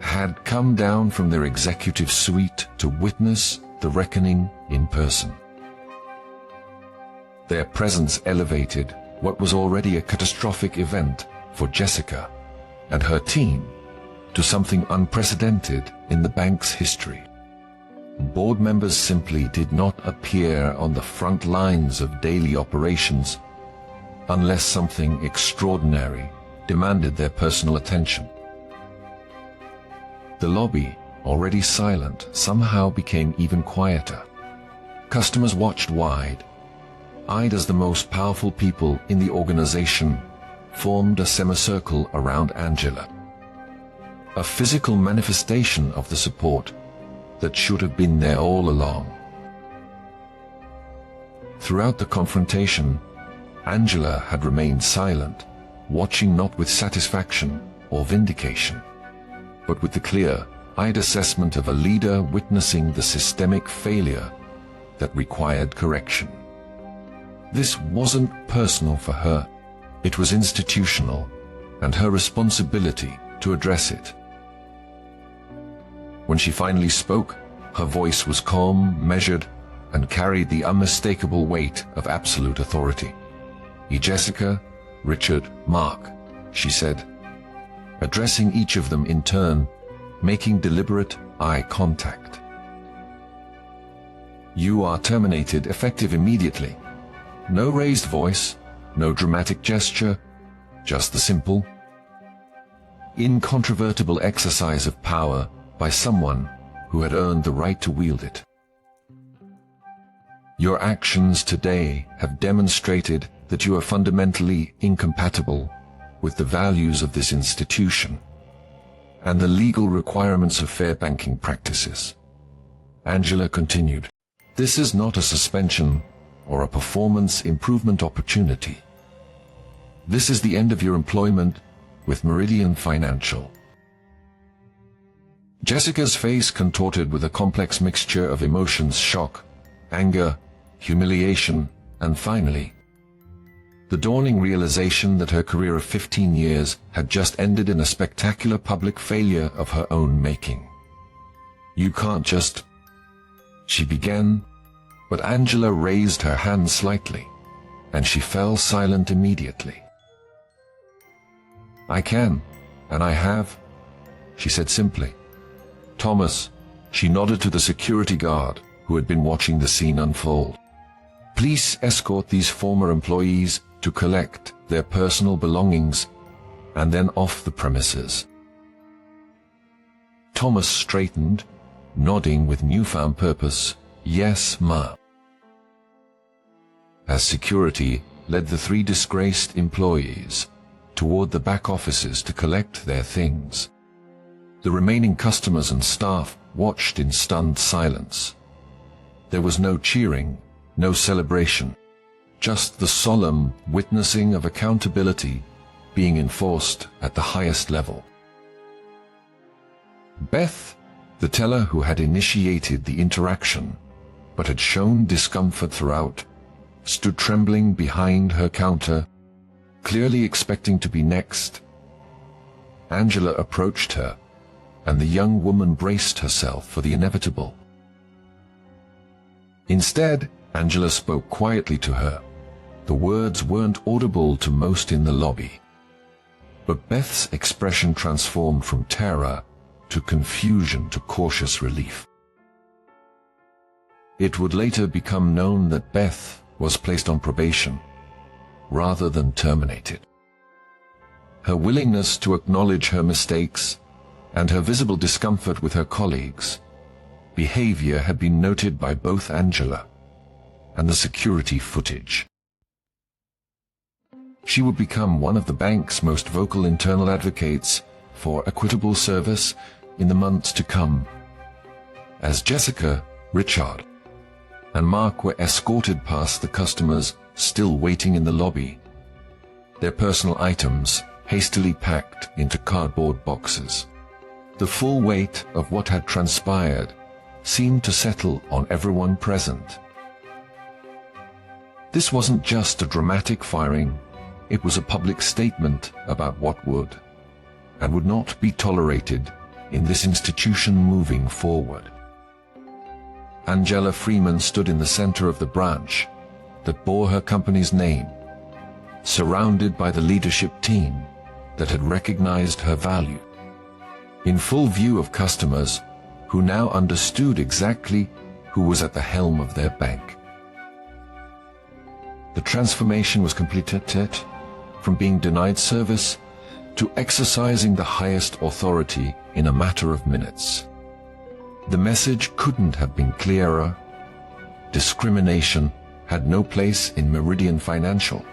had come down from their executive suite to witness the reckoning in person. Their presence elevated what was already a catastrophic event for Jessica and her team to something unprecedented in the bank's history. Board members simply did not appear on the front lines of daily operations unless something extraordinary demanded their personal attention. The lobby, already silent, somehow became even quieter. Customers watched wide-eyed as the most powerful people in the organization formed a semicircle around Angela. A physical manifestation of the support that should have been there all along. Throughout the confrontation, Angela had remained silent, watching not with satisfaction or vindication, but with the clear-eyed assessment of a leader witnessing the systemic failure that required correction. This wasn't personal for her. It was institutional, and her responsibility to address it. When she finally spoke, her voice was calm, measured, and carried the unmistakable weight of absolute authority. "Jessica, Richard, Mark," she said, addressing each of them in turn, making deliberate eye contact. "You are terminated effective immediately. No raised voice, no dramatic gesture, just the simple, incontrovertible exercise of power by someone who had earned the right to wield it. Your actions today have demonstrated that you are fundamentally incompatible with the values of this institution and the legal requirements of fair banking practices." Angela continued, "This is not a suspension or a performance improvement opportunity. This is the end of your employment with Meridian Financial." Jessica's face contorted with a complex mixture of emotions: shock, anger, humiliation, and finally, the dawning realization that her career of 15 years had just ended in a spectacular public failure of her own making. "You can't just..." she began, but Angela raised her hand slightly, and she fell silent immediately. "I can, and I have," she said simply. "Thomas," she nodded to the security guard who had been watching the scene unfold. "Please escort these former employees to collect their personal belongings and then off the premises." Thomas straightened, nodding with newfound purpose. "Yes, ma." As security led the 3 disgraced employees toward the back offices to collect their things, the remaining customers and staff watched in stunned silence. There was no cheering, no celebration, just the solemn witnessing of accountability being enforced at the highest level. Beth, the teller who had initiated the interaction but had shown discomfort throughout, stood trembling behind her counter, clearly expecting to be next. Angela approached her, and the young woman braced herself for the inevitable. Instead, Angela spoke quietly to her. The words weren't audible to most in the lobby, but Beth's expression transformed from terror to confusion to cautious relief. It would later become known that Beth was placed on probation rather than terminated. Her willingness to acknowledge her mistakes and her visible discomfort with her colleagues' behavior had been noted by both Angela and the security footage. She would become one of the bank's most vocal internal advocates for equitable service in the months to come. As Jessica, Richard, and Mark were escorted past the customers still waiting in the lobby, their personal items hastily packed into cardboard boxes, the full weight of what had transpired seemed to settle on everyone present. This wasn't just a dramatic firing, it was a public statement about what would and would not be tolerated in this institution moving forward. Angela Freeman stood in the center of the branch that bore her company's name, surrounded by the leadership team that had recognized her value, in full view of customers who now understood exactly who was at the helm of their bank. The transformation was completed from being denied service to exercising the highest authority in a matter of minutes. The message couldn't have been clearer. Discrimination had no place in Meridian Financial,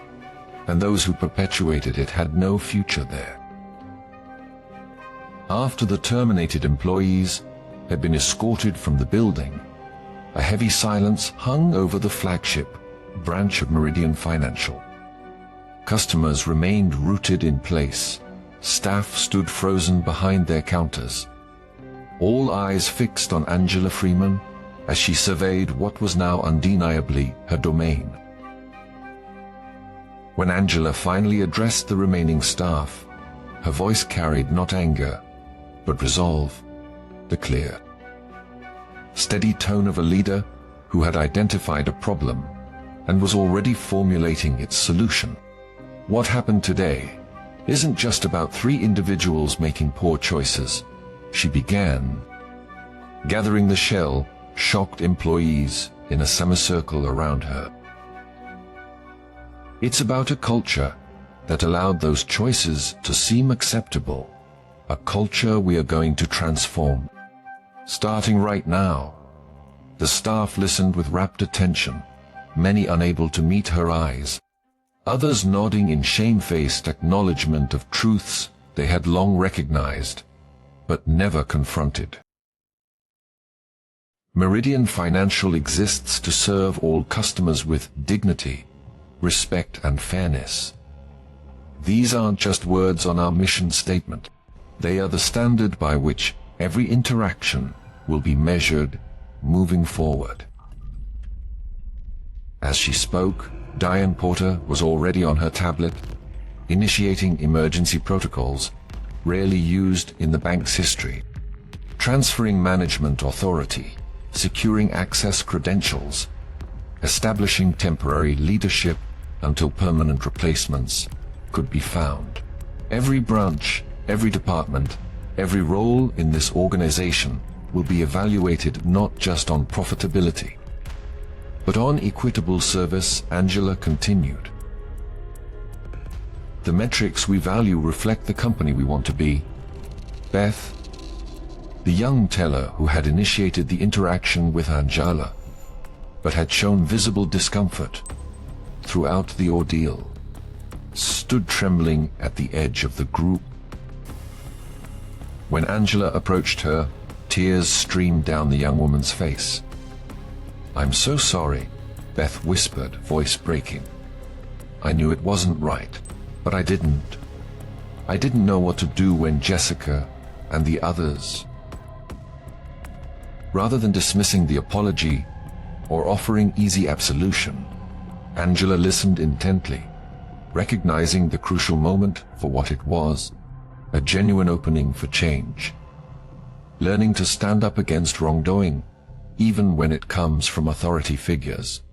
and those who perpetuated it had no future there. After the terminated employees had been escorted from the building, a heavy silence hung over the flagship branch of Meridian Financial. Customers remained rooted in place. Staff stood frozen behind their counters, all eyes fixed on Angela Freeman as she surveyed what was now undeniably her domain. When Angela finally addressed the remaining staff, her voice carried not anger, but resolve, the clear, steady tone of a leader who had identified a problem and was already formulating its solution. What happened today isn't just about 3 individuals making poor choices, she began, gathering the shell, shocked employees in a semicircle around her. It's about a culture that allowed those choices to seem acceptable, a culture we are going to transform. Starting right now. The staff listened with rapt attention, many unable to meet her eyes, others nodding in shamefaced acknowledgement of truths they had long recognized, but never confronted. Meridian Financial exists to serve all customers with dignity, respect, and fairness. These aren't just words on our mission statement. They are the standard by which Every interaction will be measured moving forward. As she spoke, Diane Porter was already on her tablet, initiating emergency protocols rarely used in the bank's history, transferring management authority, securing access credentials, establishing temporary leadership until permanent replacements could be found. Every branch, every department, every role in this organization will be evaluated not just on profitability, but on equitable service. Angela continued. The metrics we value reflect the company we want to be. Beth, the young teller who had initiated the interaction with Angela, but had shown visible discomfort throughout the ordeal, stood trembling at the edge of the group. When Angela approached her, tears streamed down the young woman's face. "I'm so sorry," Beth whispered, voice breaking. "I knew it wasn't right, but I didn't know what to do when Jessica and the others..." Rather than dismissing the apology or offering easy absolution, Angela listened intently, recognizing the crucial moment for what it was, a genuine opening for change. Learning to stand up against wrongdoing, even when it comes from authority figures,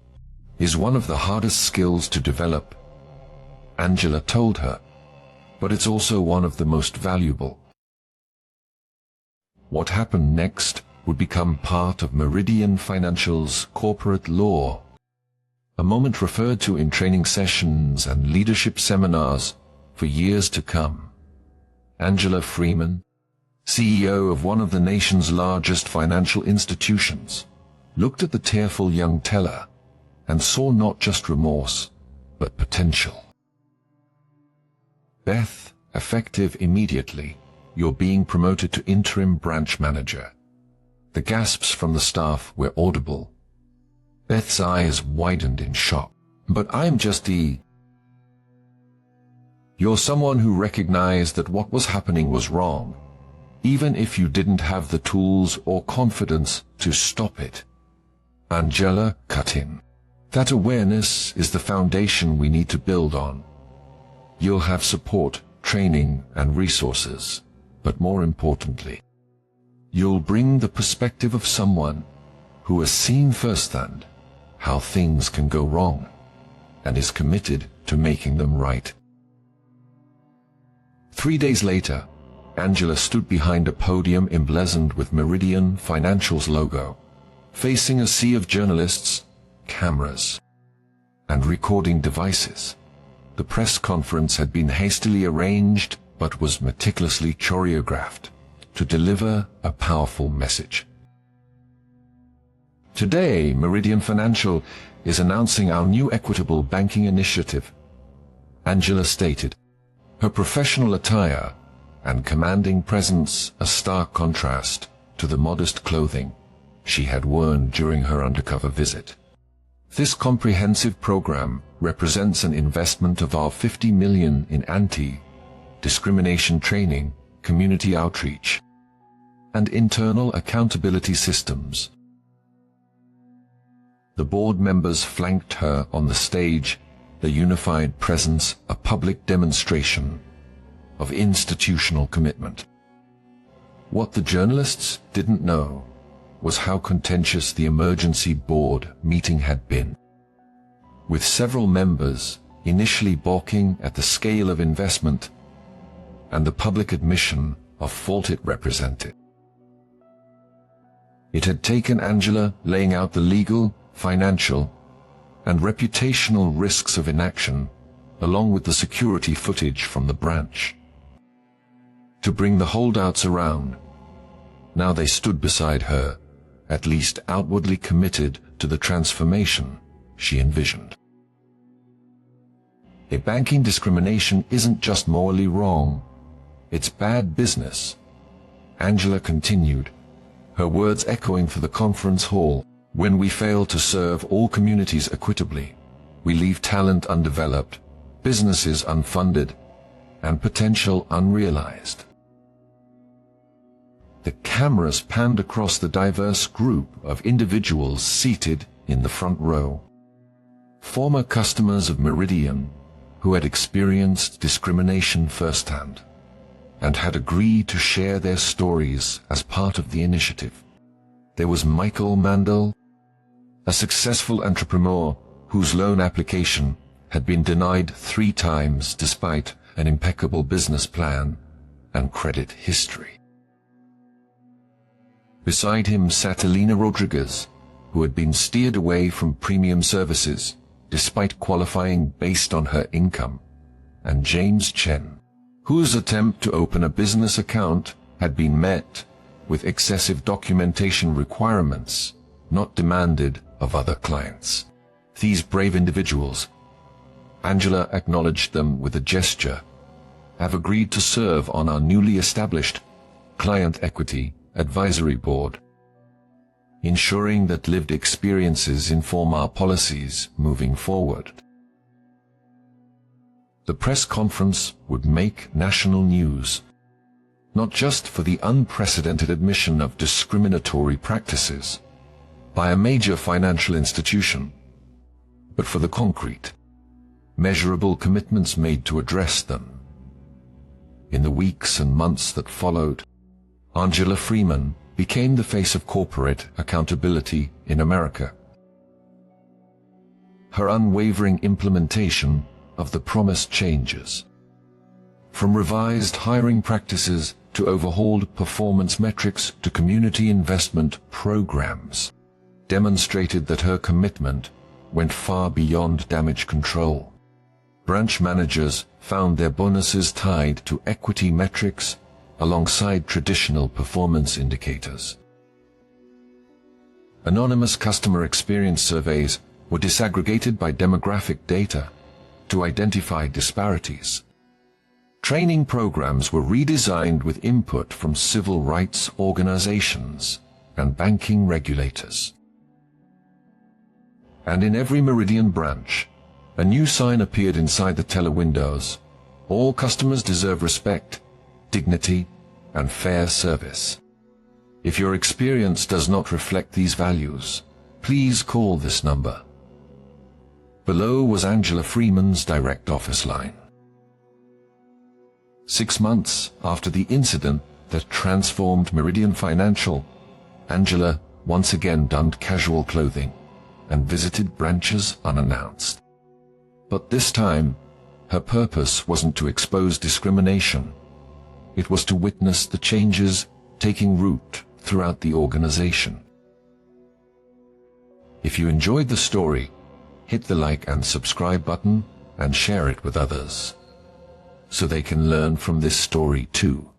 is one of the hardest skills to develop, Angela told her, but it's also one of the most valuable. What happened next would become part of Meridian Financial's corporate lore, a moment referred to in training sessions and leadership seminars for years to come. Angela Freeman, CEO of one of the nation's largest financial institutions, looked at the tearful young teller and saw not just remorse, but potential. "Beth, effective immediately, you're being promoted to interim branch manager." The gasps from the staff were audible. Beth's eyes widened in shock. "But I'm just the..." "You're someone who recognized that what was happening was wrong, even if you didn't have the tools or confidence to stop it," Angela cut in. "That awareness is the foundation we need to build on. You'll have support, training, and resources, but more importantly, you'll bring the perspective of someone who has seen firsthand how things can go wrong and is committed to making them right." 3 days later, Angela stood behind a podium emblazoned with Meridian Financial's logo, facing a sea of journalists, cameras, and recording devices. The press conference had been hastily arranged but was meticulously choreographed to deliver a powerful message. "Today, Meridian Financial is announcing our new equitable banking initiative," Angela stated, her professional attire and commanding presence a stark contrast to the modest clothing she had worn during her undercover visit. "This comprehensive program represents an investment of our $50 million in anti-discrimination training, community outreach, and internal accountability systems." The board members flanked her on the stage, their unified presence a public demonstration of institutional commitment. What the journalists didn't know was how contentious the emergency board meeting had been, with several members initially balking at the scale of investment and the public admission of fault it represented. It had taken Angela laying out the legal, financial, and reputational risks of inaction, along with the security footage from the branch, to bring the holdouts around. Now they stood beside her, at least outwardly committed to the transformation she envisioned. A banking discrimination isn't just morally wrong, it's bad business, Angela continued, her words echoing through the conference hall. "When we fail to serve all communities equitably, we leave talent undeveloped, businesses unfunded, and potential unrealized." the cameras panned across the diverse group of individuals seated in the front row. Former customers of Meridian who had experienced discrimination firsthand and had agreed to share their stories as part of the initiative. There was Michael Mandel, a successful entrepreneur whose loan application had been denied 3 times despite an impeccable business plan and credit history. Beside him sat Elena Rodriguez, who had been steered away from premium services despite qualifying based on her income, and James Chen, whose attempt to open a business account had been met with excessive documentation requirements not demanded of other clients. These brave individuals, Angela acknowledged them with a gesture, have agreed to serve on our newly established Client Equity Advisory Board, ensuring that lived experiences inform our policies moving forward. The press conference would make national news, not just for the unprecedented admission of discriminatory practices by a major financial institution, but for the concrete, measurable commitments made to address them. In the weeks and months that followed, Angela Freeman became the face of corporate accountability in America. Her unwavering implementation of the promised changes, from revised hiring practices to overhauled performance metrics to community investment programs, demonstrated that her commitment went far beyond damage control. Branch managers found their bonuses tied to equity metrics alongside traditional performance indicators. Anonymous customer experience surveys were disaggregated by demographic data to identify disparities. Training programs were redesigned with input from civil rights organizations and banking regulators. And in every Meridian branch, a new sign appeared inside the teller windows. All customers deserve respect, dignity, and fair service. If your experience does not reflect these values, please call this number. Below was Angela Freeman's direct office line. 6 months after the incident that transformed Meridian Financial, Angela once again donned casual clothing and visited branches unannounced. But this time, her purpose wasn't to expose discrimination. It was to witness the changes taking root throughout the organization. If you enjoyed the story, hit the like and subscribe button and share it with others, so they can learn from this story too.